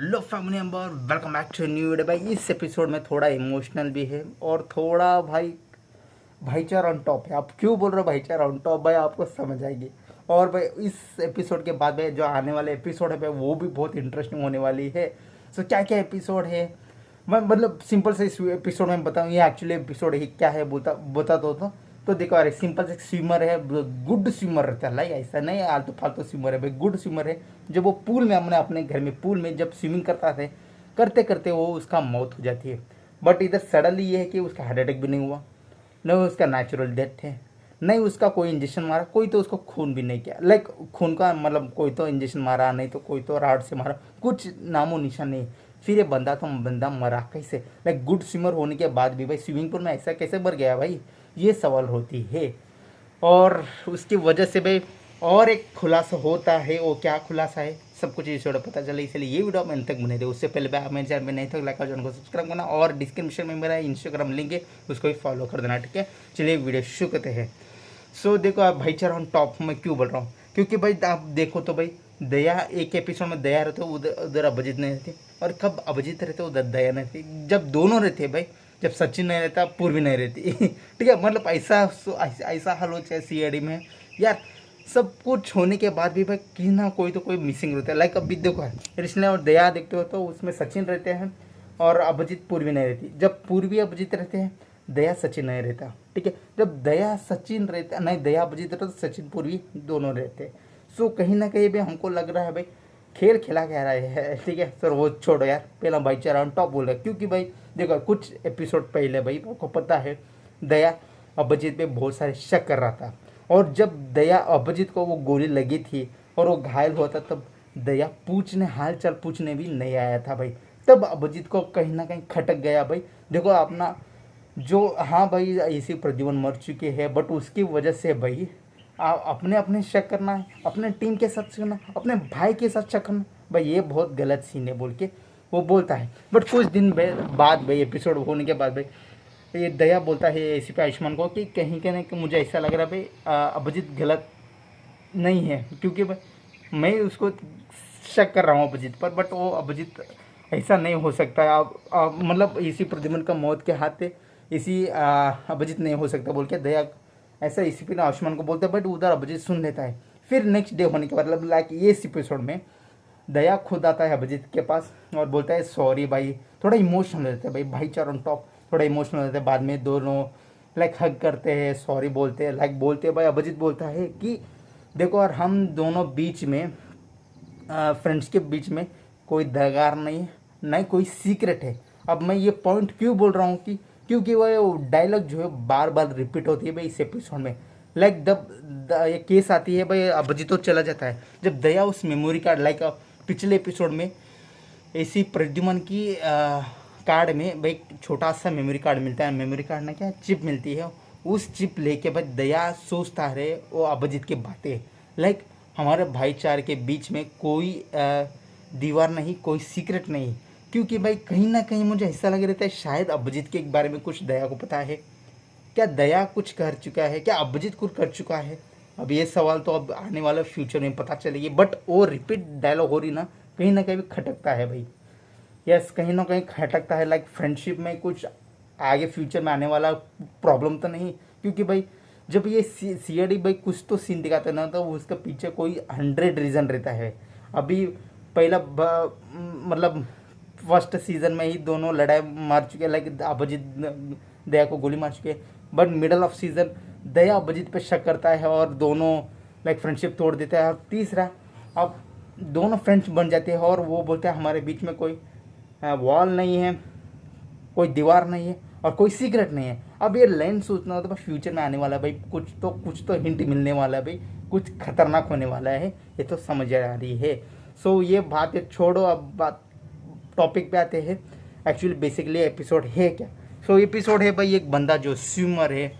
Low family member, welcome back to new video. भाई इस episode में थोड़ा इमोशनल भी है और थोड़ा भाई भाईचारा ऑन टॉप है। आप क्यों बोल रहे हो भाईचारा ऑन टॉप? भाई आपको समझ आएगी। और भाई इस एपिसोड के बाद भाई जो आने वाले एपिसोड है भाई वो भी बहुत इंटरेस्टिंग होने वाली है। सो क्या क्या एपिसोड है मैं मतलब सिंपल से इस एपिसोड में बताऊँ, ये एक्चुअली एपिसोड ही क्या है बता दो तो देखो, अरे सिंपल से स्विमर है, गुड स्विमर रहता है। लाइक ऐसा नहीं है आलतू फालतू स्विमर है भाई, गुड स्विमर है। जब वो पूल में, हमने अपने घर में पूल में जब स्विमिंग करता थे, करते करते वो उसका मौत हो जाती है। बट इधर सडनली ये है कि उसका हार्ट अटैक भी नहीं हुआ, न उसका नेचुरल डेथ है, नहीं उसका कोई इंजेक्शन मारा, कोई तो उसको खून भी नहीं किया। लाइक खून का मतलब कोई तो इंजेक्शन मारा, नहीं तो कोई तो राड से मारा, कुछ नामो निशान नहीं। फिर ये बंदा मरा कैसे? लाइक गुड स्विमर होने के बाद भी भाई स्विमिंग पूल में ऐसा कैसे मर गया भाई? ये सवाल होती है। और उसकी वजह से भाई और एक खुलासा होता है। वो क्या खुलासा है सब कुछ इस वीडियो पता चले, इसलिए ये वीडियो मैं अंत तक बने थे। उससे पहले भाई मेरे चैनल में नहीं था, लाइक चैनल को सब्सक्राइब करना और डिस्क्रिप्शन में मेरा इंस्टाग्राम लिंक है, उसको भी फॉलो कर देना। ठीक है, चलिए वीडियो शुरू करते हैं। सो देखो, आप भाईचारा ऑन टॉप में क्यों बोल रहा हूँ, क्योंकि भाई आप देखो तो भाई दया एक एपिसोड में दया रहते, उधर उधर अभिजीत नहीं रहती। और कब अभिजीत रहते उधर दया नहीं रहती। जब दोनों रहते भाई, जब सचिन नहीं रहता पूर्वी नहीं रहती। ठीक है, मतलब ऐसा हाल हो चाहे सीआईडी में यार। सब कुछ होने के बाद भी भाई किसी ना कोई तो कोई मिसिंग रहता है। लाइक अब देखो है रिश्ते और दया देखते हो तो उसमें सचिन रहते हैं और अभिजीत पूर्वी नहीं रहती। जब पूर्वी अभिजीत रहते हैं, दया सचिन नहीं रहता। ठीक है, जब दया सचिन रहता नहीं, दया अभिजीत रहता तो सचिन पूर्वी दोनों रहते। सो कहीं ना कहीं भी हमको लग रहा है भाई खेल खेला कह रहा है। ठीक है सर, वो छोड़ो यार, पहला भाईचारा ऑन टॉप बोल रहा है। क्योंकि भाई देखो कुछ एपिसोड पहले भाई आपको पता है दया अभिजीत पे बहुत सारे शक कर रहा था। और जब दया अभिजीत को वो गोली लगी थी और वो घायल हुआ था, तब दया हाल चाल पूछने भी नहीं आया था भाई। तब अभिजीत को कहीं ना कहीं खटक गया भाई। देखो अपना जो, हाँ भाई ऐसी प्रद्युमन मर चुके हैं, बट उसकी वजह से भाई अपने अपने शक करना है, अपने टीम के साथ करना, अपने भाई के साथ शक करना भाई, ये बहुत गलत सीन है बोल के वो बोलता है। बट कुछ दिन बाद भाई एपिसोड होने के बाद भाई ये दया बोलता है एसीपी आयुष्मान को कि कहीं के नहीं, मुझे ऐसा लग रहा है भाई अभिजीत गलत नहीं है। क्योंकि भाई मैं उसको शक कर रहा हूँ अभिजीत पर, बट वो अभिजीत ऐसा नहीं हो सकता। आप मतलब इसी प्रद्युमन का मौत के हाथ पे इसी अभिजीत नहीं हो सकता बोल के दया ऐसा इसी पे आयुष्मान को बोलता है। बट उधर अभिजीत सुन लेता है। फिर नेक्स्ट डे होने के बाद मतलब लाइक ये इस एपिसोड में दया खुद आता है अभिजीत के पास और बोलता है सॉरी भाई। थोड़ा इमोशनल रहता है भाई, भाईचारा ऑन टॉप, थोड़ा इमोशनल रहता है। बाद में दोनों लाइक हग करते हैं, सॉरी बोलते हैं, लाइक बोलते हैं भाई। अभिजीत बोलता है कि देखो और हम दोनों बीच में फ्रेंड्स के बीच में कोई दगार नहीं है, नहीं कोई सीक्रेट है। अब मैं ये पॉइंट क्यों बोल रहा हूँ कि क्योंकि वो डायलॉग जो है बार बार रिपीट होती है भाई इस एपिसोड में। लाइक जब ये केस आती है भाई, अभिजीत तो चला जाता है। जब दया उस मेमोरी कार्ड, लाइक पिछले एपिसोड में ऐसी प्रद्युमन की कार्ड में भाई छोटा सा मेमोरी कार्ड मिलता है, मेमोरी कार्ड ना क्या चिप मिलती है, उस चिप लेके भाई दया सोचता रहे वो अभिजीत की बातें। लाइक हमारे भाईचारे के बीच में कोई दीवार नहीं, कोई सीक्रेट नहीं। क्योंकि भाई कहीं ना कहीं मुझे ऐसा लग रहा था शायद अभिजीत के बारे में कुछ दया को पता है। क्या दया कुछ कर चुका है, क्या अभिजीत कुछ कर चुका है? अब ये सवाल तो अब आने वाले फ्यूचर में पता चलेगी। बट वो रिपीट डायलॉग हो रही ना कहीं भी खटकता है भाई। यस, कहीं ना कहीं खटकता है। लाइक फ्रेंडशिप में कुछ आगे फ्यूचर में आने वाला प्रॉब्लम तो नहीं। क्योंकि भाई जब ये सीआईडी भाई कुछ तो सीन दिखाते हैं ना, तो उसके पीछे कोई 100 रीज़न रहता है। अभी पहला मतलब फर्स्ट सीजन में ही दोनों लड़ाई मार चुके हैं, लाइक अभिजीत दया को गोली मार चुके हैं। बट मिडल ऑफ सीजन दया अभिजीत पे शक करता है और दोनों लाइक फ्रेंडशिप तोड़ देता है। और तीसरा अब दोनों फ्रेंड्स बन जाते हैं और वो बोलते हैं हमारे बीच में कोई वॉल नहीं है, कोई दीवार नहीं है और कोई सीक्रेट नहीं है। अब ये लाइन सोचना होता है फ्यूचर में आने वाला है भाई, कुछ तो हिंट मिलने वाला है भाई, कुछ खतरनाक होने वाला है, ये तो समझ आ रही है। सो ये बात छोड़ो, अब बात टॉपिक पे आते हैं। एक्चुअली बेसिकली एपिसोड है क्या? सो एपिसोड है भाई एक बंदा जो स्विमर है,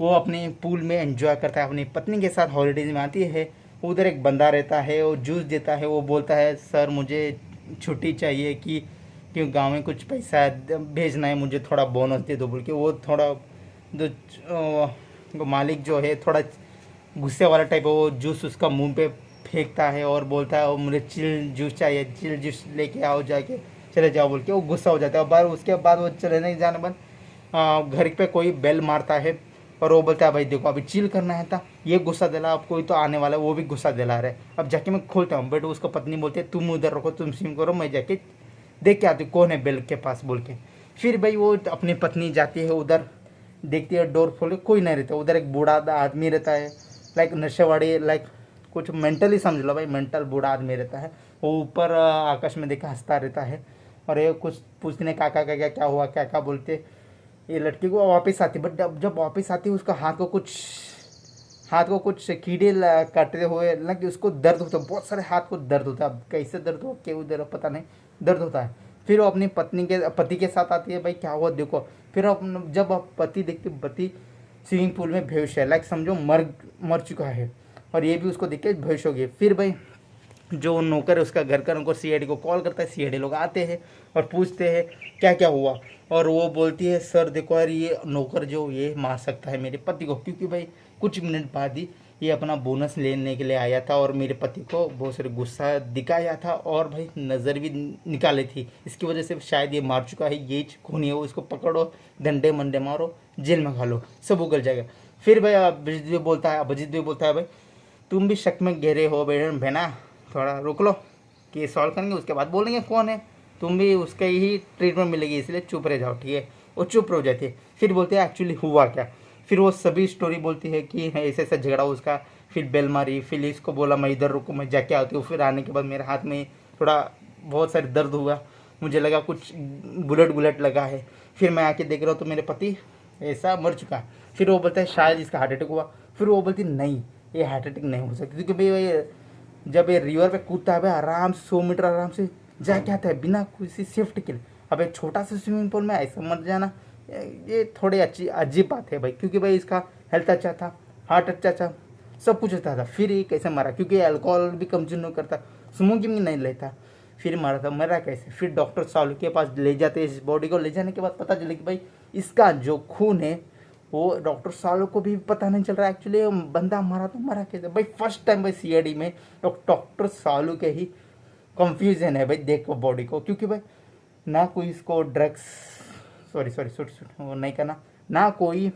वो अपने पूल में एंजॉय करता है, अपनी पत्नी के साथ हॉलीडेज में आती है। उधर एक बंदा रहता है, वो जूस देता है, वो बोलता है सर मुझे छुट्टी चाहिए कि क्यों गांव में कुछ पैसा भेजना है, मुझे थोड़ा बोनस दे दो बोल के। वो थोड़ा जो मालिक जो है थोड़ा गुस्से वाला टाइप है, वो जूस उसका मुंह पे फेंकता है और बोलता है, मुझे चिल जूस चाहिए, चिल जूस लेके आओ जाके, चले जाओ बोल के वो गुस्सा हो जाता है। और उसके बाद वो चले जाने बाद घर पे कोई बेल मारता है और वो बोलता है भाई देखो अभी चिल करना है था, ये गुस्सा दिला, अब कोई तो आने वाला है वो भी गुस्सा दिला रहा है। अब जाके मैं खोलता हूँ, बट उसको पत्नी बोलती है तुम उधर रखो, तुम स्विम करो, मैं जाके देख के आती हूँ कौन है बेल के पास बोल के। फिर भाई वो अपनी पत्नी जाती है उधर, देखती है डोर खोले, कोई नहीं रहता उधर। एक बूढ़ा आदमी रहता है, लाइक नशेवाड़ी, लाइक कुछ मेंटली समझ लो भाई, मेंटल बूढ़ा आदमी रहता है। वो ऊपर आकाश में देखा हंसता रहता है और ये कुछ पूछने काका का क्या हुआ, क्या क्या बोलते, ये लड़की को वापस आती। बट जब वापस आती उसका हाथ को कुछ कीड़े काटते हुए लगे, उसको दर्द होता है, बहुत सारे हाथ को दर्द होता है। अब कैसे दर्द हो, क्यों दर्द पता नहीं, दर्द होता है। फिर वो अपनी पति के साथ आती है, भाई क्या हुआ देखो। फिर जब पति देखती, पति स्विमिंग पूल में बेहोश है, लाइक समझो मर चुका है, और ये भी उसको देख के बेहोश हो गई। फिर भाई जो नौकर है उसका घर का नौकर सीआईडी को कॉल करता है, सीआईडी लोग आते हैं और पूछते हैं क्या क्या हुआ। और वो बोलती है सर देखो यार, ये नौकर जो ये मार सकता है मेरे पति को, क्योंकि भाई कुछ मिनट बाद ही ये अपना बोनस लेने के लिए आया था और मेरे पति को बहुत सारे गुस्सा दिखाया था और भाई नज़र भी निकाली थी, इसकी वजह से शायद ये मार चुका है, ये खूनी हो, इसको पकड़ो, डंडे मंडे मारो, जेल में खा लो, सब उगल जाएगा। फिर भाई अभिजीत भी बोलता है भाई तुम भी शक में गहरे हो बहना, थोड़ा रुक लो कि सॉल्व करेंगे, उसके बाद बोलेंगे कौन है, तुम भी उसके ही ट्रीटमेंट मिलेगी, इसलिए चुप रह जाओ, ठीक है। वो चुप रह जाती है। फिर बोलते हैं एक्चुअली हुआ क्या। फिर वो सभी स्टोरी बोलती है कि ऐसे ऐसा झगड़ा उसका, फिर बेल मारी, फिर इसको बोला मैं इधर रुको, मैं जाके आती हूँ। फिर आने के बाद मेरे हाथ में थोड़ा बहुत सारे दर्द हुआ, मुझे लगा कुछ बुलेट लगा है। फिर मैं आके देख रहा हूँ तो मेरे पति ऐसा मर चुका। फिर वो बोलता है शायद इसका हार्ट अटैक हुआ। फिर वो बोलती नहीं, ये हार्ट अटैक नहीं हो सकता, क्योंकि भाई जब ये रिवर पे कूदता है भाई आराम से 100 मीटर आराम से जाके आता है बिना किसी सेफ्टी के लिए। अब एक छोटा सा स्विमिंग पूल में ऐसा मर जाना, ये थोड़ी अजीब बात है भाई, क्योंकि भाई इसका हेल्थ अच्छा था, हार्ट अच्छा था, सब कुछ अच्छा था। फिर ये कैसे मरा, क्योंकि अल्कोहल भी कंज्यूम नहीं करता, स्मोकिंग नहीं लेता, फिर मारा था, मरा कैसे। फिर डॉक्टर सालू के पास ले जाते इस बॉडी को, ले जाने के बाद पता चले कि भाई इसका जो खून है वो डॉक्टर सालू को भी पता नहीं चल रहा एक्चुअली बंदा मरा तो मरा कैसे। भाई फर्स्ट टाइम भाई सीआईडी में डॉक्टर सालू के ही कंफ्यूजन है भाई, देखो बॉडी को, क्योंकि भाई ना कोई इसको ड्रग्स सॉरी वो नहीं करना, ना कोई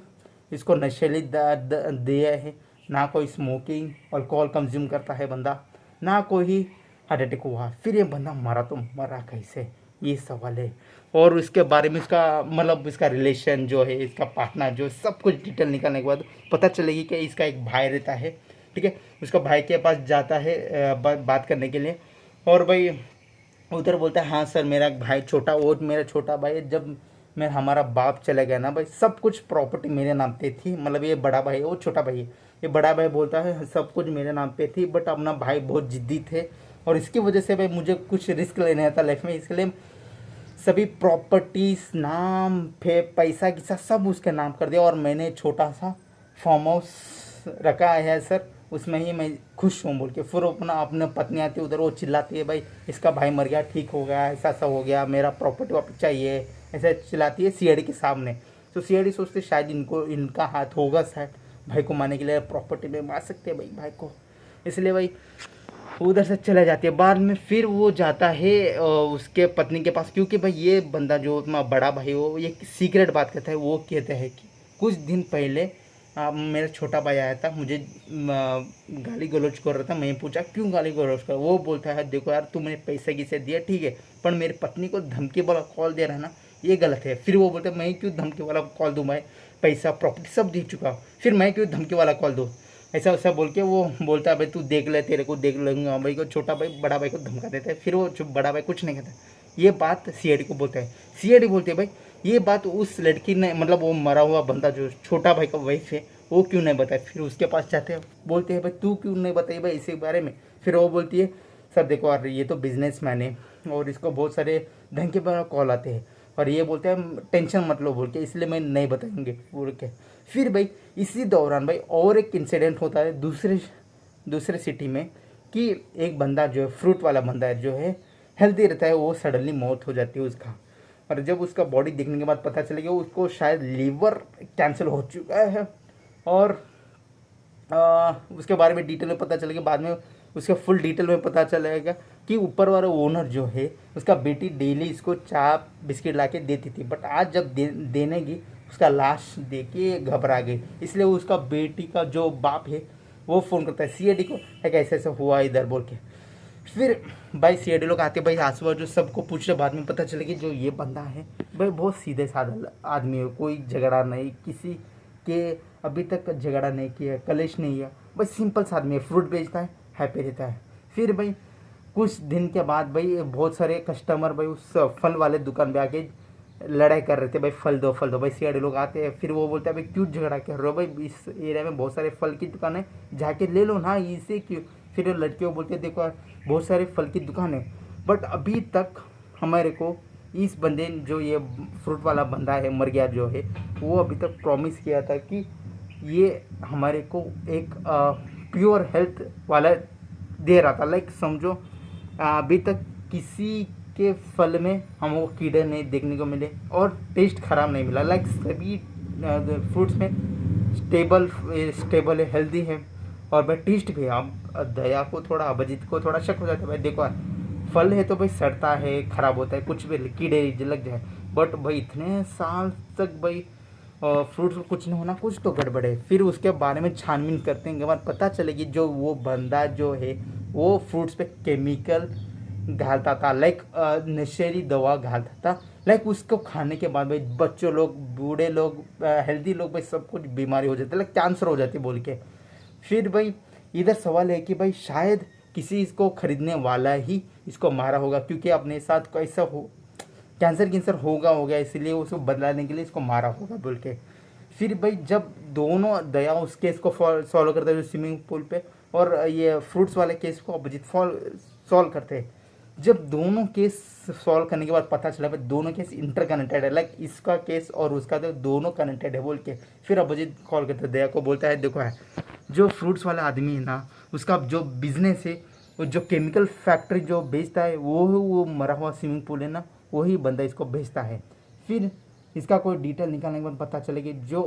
इसको नशेली दिया है, ना कोई स्मोकिंग अल्कोहल कंज्यूम करता है बंदा, ना कोई हार्ट अटैक हुआ। फिर ये बंदा मरा तो मरा कैसे, ये सवाल है। और इसके बारे में इसका मतलब इसका रिलेशन जो है, इसका पार्टनर जो, सब कुछ डिटेल निकालने के बाद पता चलेगी कि इसका एक भाई रहता है, ठीक है। उसका भाई के पास जाता है बात करने के लिए, और भाई उधर बोलता है हाँ सर मेरा भाई छोटा, वो मेरा छोटा भाई है, जब मैं हमारा बाप चला गया ना भाई, सब कुछ प्रॉपर्टी मेरे नाम पे थी, मतलब ये बड़ा भाई है, वो छोटा भाई है। ये बड़ा भाई बोलता है सब कुछ मेरे नाम पे थी, बट अपना भाई बहुत जिद्दी थे और इसकी वजह से भाई मुझे कुछ रिस्क लेना था लाइफ में, इसलिए सभी प्रॉपर्टीज नाम पे पैसा की सब उसके नाम कर दिया और मैंने छोटा सा फार्म हाउस रखा है सर, उसमें ही मैं खुश हूँ बोल के। फिर अपने पत्नी आती है उधर, वो चिल्लाती है भाई इसका भाई मर गया, ठीक हो गया, ऐसा ऐसा हो गया, मेरा प्रॉपर्टी वापस चाहिए, ऐसा चिल्लाती है सीआईडी के सामने। तो सीआईडी सोचते शायद इनका हाथ होगा, शायद भाई को मारने के लिए प्रॉपर्टी में मार सकते हैं भाई को, इसलिए भाई उधर से चले जाती है। बाद में फिर वो जाता है उसके पत्नी के पास, क्योंकि भाई ये बंदा जो बड़ा भाई वो ये सीक्रेट बात करता है। वो कहते हैं कि कुछ दिन पहले मेरा छोटा भाई आया था, मुझे गाली गलौज कर रहा था, मैं पूछा क्यों गाली गलौज कर, वो बोलता है देखो यार तुमने पैसे किसे दिया ठीक है, पर मेरी पत्नी को धमकी वाला कॉल दे रहा है ना, ये गलत है। फिर वो बोलता है मैं क्यों धमकी वाला कॉल दूँ, मैं पैसा प्रॉपर्टी सब दे चुका हूँ, फिर मैं क्यों धमकी वाला कॉल दूँ, ऐसा वैसा बोल के वो बोलता है भाई तू देख ले, तेरे को देख लूँगा भाई को। छोटा भाई बड़ा भाई को धमका देता है, फिर वो बड़ा भाई कुछ नहीं कहता। ये बात सीआईडी को बोलता है, सीआईडी बोलते है भाई ये बात उस लड़की ने, मतलब वो मरा हुआ बंदा जो छोटा भाई का वाइफ है, वो क्यों नहीं बताया। फिर उसके पास जाते हैं, बोलते हैं भाई तू क्यों नहीं बताई भाई इसी बारे में। फिर वो बोलती है सर देखो यार ये तो बिजनेसमैन है और इसको बहुत सारे ढंग के कॉल आते हैं और ये बोलते हैं टेंशन मत लो बोल के, इसलिए मैं नहीं बताएंगे बोल के। फिर भाई इसी दौरान भाई और एक इंसिडेंट होता है दूसरे सिटी में, कि एक बंदा जो है फ्रूट वाला बंदा है जो है हेल्दी रहता है, वो सडनली मौत हो जाती है उसका। और जब उसका बॉडी देखने के बाद पता चलेगा उसको शायद लीवर कैंसर हो चुका है, और उसके बारे में डिटेल में पता चलेगा बाद में उसका फुल डिटेल में पता चलेगा कि ऊपर वाला ओनर जो है उसका बेटी डेली इसको चाय बिस्किट ला के देती थी, बट आज जब देने की उसका लाश देख के घबरा गई, इसलिए उसका बेटी का जो बाप है वो फ़ोन करता है सीआईडी को, एक ऐसे ऐसे हुआ इधर बोल के। फिर भाई सीआईडी लोग आते भाई आसू बाजू सबको पूछ रहे, बाद में पता चले कि जो ये बंदा है भाई बहुत सीधे साधा आदमी है, कोई झगड़ा नहीं, किसी के अभी तक झगड़ा नहीं किया, कलेश नहीं है, भाई सिंपल सा आदमी है, फ्रूट बेचता है, हैप्पी रहता है। फिर भाई कुछ दिन के बाद भाई बहुत सारे कस्टमर भाई उस फल वाले दुकान पे आके लड़ाई कर रहे थे, भाई फल दो फल दो। भाई सीआईडी लोग आते हैं, फिर वो बोलते हैं भाई क्यों झगड़ा कर रहे हो, भाई इस एरिया में बहुत सारे फल की दुकान है, जाके ले लो ना, इसे क्यों। फिर वो लड़के को बोलते हैं देखो बहुत सारे फल की दुकान है, बट अभी तक हमारे को इस बंदे जो ये फ्रूट वाला बंदा है मर गया जो है, वो अभी तक प्रॉमिस किया था कि ये हमारे को एक प्योर हेल्थ वाला दे रहा था। लाइक समझो अभी तक किसी के फल में हमको कीड़े नहीं देखने को मिले और टेस्ट खराब नहीं मिला। लाइक सभी फ्रूट्स में स्टेबल है, हेल्दी है, और भाई टेस्ट भी है। अब दया को थोड़ा, अभिजीत को थोड़ा शक हो जाता है, भाई देखो फल है तो भाई सड़ता है, खराब होता है, कुछ भी कीड़े लग जाए, बट भाई इतने साल तक भाई फ्रूट्स को कुछ नहीं होना, कुछ तो गड़बड़ है। फिर उसके बारे में छानबीन करते हैं, बाद पता चलेगी जो वो बंदा जो है वो फ्रूट्स पे केमिकल घालता था, लाइक नशेली दवा घालता था। लाइक उसको खाने के बाद भाई बच्चों लोग, बूढ़े लोग, हेल्दी लोग भाई सब कुछ बीमारी हो जाती है, लाइक कैंसर हो जाती है बोल के। फिर भाई इधर सवाल है कि भाई शायद किसी इसको खरीदने वाला ही इसको मारा होगा, क्योंकि अपने साथ कैसा हो कैंसर हो गया, इसलिए उसको बदलाने के लिए इसको मारा होगा बोल के। फिर भाई जब दोनों दया उस केस को सॉल्व करते हैं स्विमिंग पूल पे, और ये फ्रूट्स वाले केस को अभिजीत सॉल्व करते हैं, जब दोनों केस सॉल्व करने के बाद पता चला भाई दोनों केस इंटरकनेक्टेड है, लाइक इसका केस और उसका तो दोनों कनेक्टेड है बोल के। फिर अभिजीत कॉल करते दया को, बोलता है देखो है जो फ्रूट्स वाला आदमी है ना, उसका जो बिजनेस है, वो जो केमिकल फैक्ट्री जो बेचता है वो मरा हुआ स्विमिंग पूल है ना, वही बंदा इसको बेचता है। फिर इसका कोई डिटेल निकालने के बाद पता चलेगी जो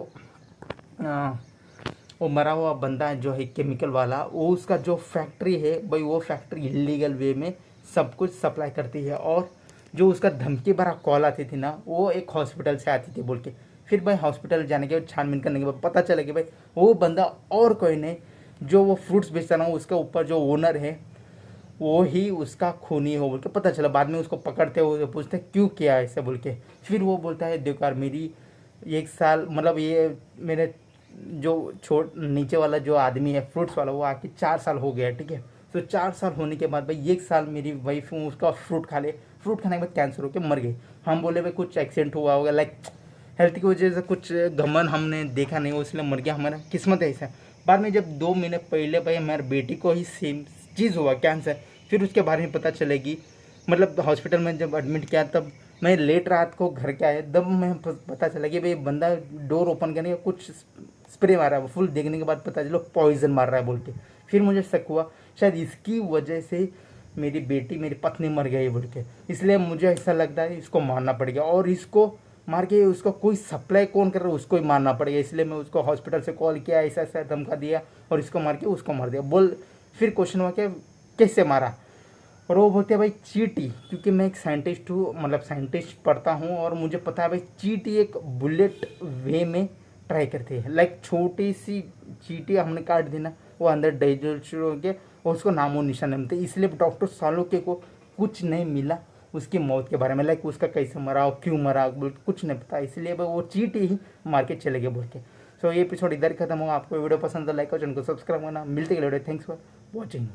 वो मरा हुआ बंदा जो है केमिकल वाला, वो उसका जो फैक्ट्री है भाई वो फैक्ट्री इलीगल वे में सब कुछ सप्लाई करती है, और जो उसका धमकी भरा कॉल आती थी ना वो एक हॉस्पिटल से आती थी बोल के। फिर भाई हॉस्पिटल जाने के बाद छानबीन करने के बाद पता चला कि भाई वो बंदा और कोई नहीं, जो वो फ्रूट्स बेचता ना उसके ऊपर जो ओनर है वो ही उसका खूनी हो बोल के पता चला। बाद में उसको पकड़ते हुए पूछते क्यों किया ऐसे बोल के। फिर वो बोलता है देखो यार मेरी 1 साल, मतलब ये मेरे जो नीचे वाला जो आदमी है फ्रूट्स वाला, वो आके 4 साल हो गया, ठीक है। तो 4 साल होने के बाद भाई 1 साल मेरी वाइफ हूँ उसका फ्रूट खाने के बाद कैंसर होकर मर गई। हम बोले भाई कुछ एक्सीडेंट हुआ होगा, लाइक हेल्थ की वजह से कुछ घमंड हमने देखा नहीं, वो इसलिए मर गया, हमारा किस्मत है ऐसा। बाद में जब 2 महीने पहले भाई हमारे बेटी को ही सेम चीज़ हुआ कैंसर, फिर उसके बारे में पता चलेगी, मतलब हॉस्पिटल में जब एडमिट किया तब मैं लेट रात को घर के आया, तब मैं पता चला कि भाई बंदा डोर ओपन करने का कुछ स्प्रे मार रहा है, फुल देखने के बाद पता चलो पॉइजन मार रहा है बोल के। फिर मुझे शक हुआ शायद इसकी वजह से मेरी बेटी, मेरी पत्नी मर गई बोल के, इसलिए मुझे ऐसा लगता है इसको मारना पड़ेगा, और इसको मार के उसको कोई सप्लाई कौन कर रहा है उसको ही मारना पड़ेगा। इसलिए मैं उसको हॉस्पिटल से कॉल किया, ऐसा ऐसा धमका दिया और इसको मार के उसको मार दिया बोल। फिर क्वेश्चन हुआ कि कैसे मारा, और वो बोलते हैं भाई चींटी, क्योंकि मैं एक साइंटिस्ट हूँ, मतलब साइंटिस्ट पढ़ता हूँ और मुझे पता है भाई चींटी एक बुलेट वे में ट्राई करते हैं, लाइक छोटी सी चींटी हमने काट दी ना, वो अंदर डाइजेशन हो गया और उसको नामो निशान नहीं मिलते, इसलिए डॉक्टर सालोके को कुछ नहीं मिला उसकी मौत के बारे में, लाइक उसका कैसे मरा और क्यों मरा बोल कुछ नहीं पता, इसलिए वो चींटी ही मार के चले गए बोल के। सो ये एपिसोड इधर खत्म होगा। आपको वीडियो पसंद है लाइक और चैनल को सब्सक्राइब करना। मिलते हैं वीडियो, थैंक्स फॉर वॉचिंग।